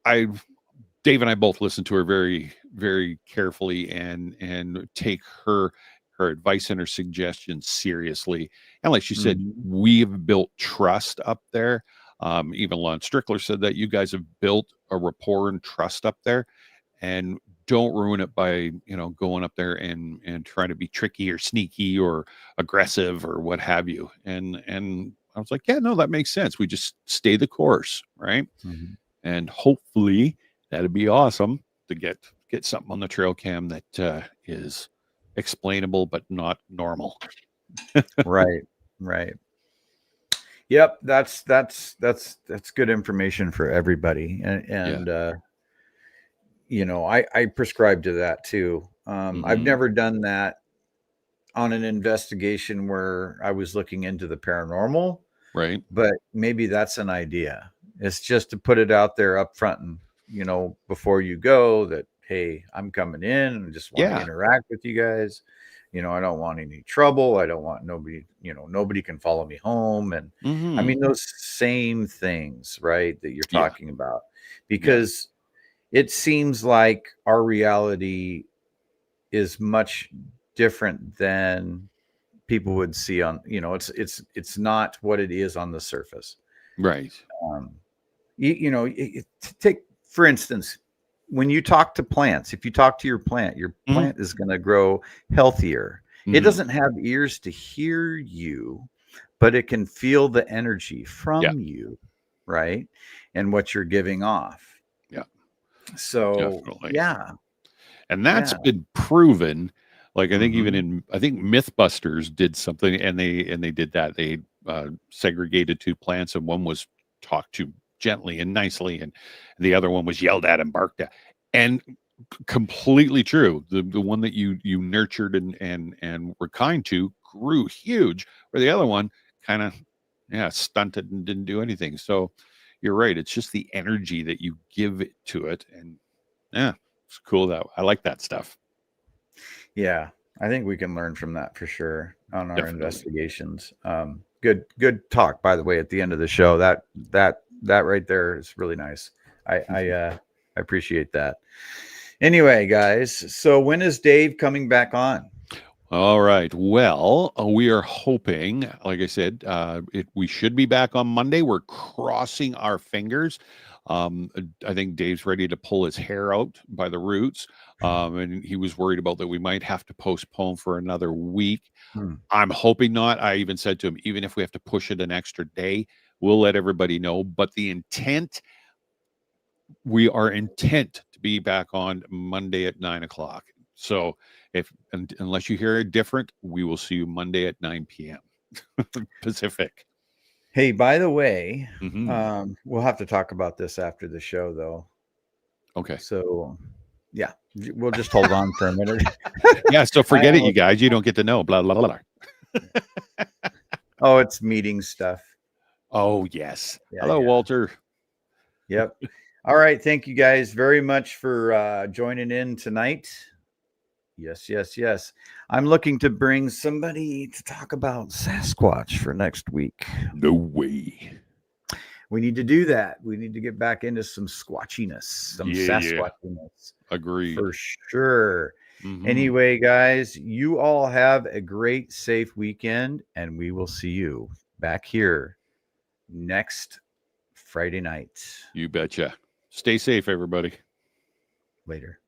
Dave and I both listen to her very, very carefully and take her advice and her suggestions seriously. And like she said, we've built trust up there. Even Lon Strickler said that you guys have built a rapport and trust up there, and don't ruin it by going up there and trying to be tricky or sneaky or aggressive or what have you. And I was like, yeah, no, that makes sense. We just stay the course, right? And hopefully that'd be awesome to get something on the trail cam that is explainable but not normal. Right. Yep, that's good information for everybody. And I prescribe to that too. I've never done that on an investigation where I was looking into the paranormal, right? But maybe that's an idea. It's just to put it out there up front and before you go, that hey, I'm coming in and just want to interact with you guys. I don't want any trouble. I don't want nobody, nobody can follow me home. And I mean, those same things, right, that you're talking about, because it seems like our reality is much different than people would see on, it's not what it is on the surface. Right. Take, for instance, when you talk to plants, if you talk to your plant is going to grow healthier. It doesn't have ears to hear you, but it can feel the energy from you, right? And what you're giving off. Yeah. So, definitely. And that's been proven. Like, I think even I think Mythbusters did something, and they did that. They segregated two plants, and one was talked to gently and nicely, and the other one was yelled at and barked at. And completely true. The one that you nurtured and were kind to grew huge, where the other one kind of stunted and didn't do anything. So you're right. It's just the energy that you give to it, and it's cool. That I like that stuff. Yeah, I think we can learn from that for sure on our investigations. Good talk, by the way, at the end of the show. That right there is really nice. I appreciate that. Anyway, guys, so when is Dave coming back on? All right. Well, we are hoping, like I said, we should be back on Monday. We're crossing our fingers. I think Dave's ready to pull his hair out by the roots. And he was worried about that we might have to postpone for another week. I'm hoping not. I even said to him, even if we have to push it an extra day, we'll let everybody know. But we are intent to be back on Monday at 9:00. So unless you hear it different, we will see you Monday at 9 p.m. Pacific. Hey, by the way, we'll have to talk about this after the show, though. Okay. So, yeah, we'll just hold on for a minute. So forget it, you guys. You don't get to know. Blah, blah, blah, blah. Oh, it's meeting stuff. Oh, yes. Hello, Walter. Yep. All right. Thank you guys very much for joining in tonight. Yes. I'm looking to bring somebody to talk about Sasquatch for next week. No way. We need to do that. We need to get back into some squatchiness, some Sasquatchiness. Agreed. For sure. Anyway, guys, you all have a great, safe weekend, and we will see you back here next Friday night. You betcha. Stay safe, everybody. Later.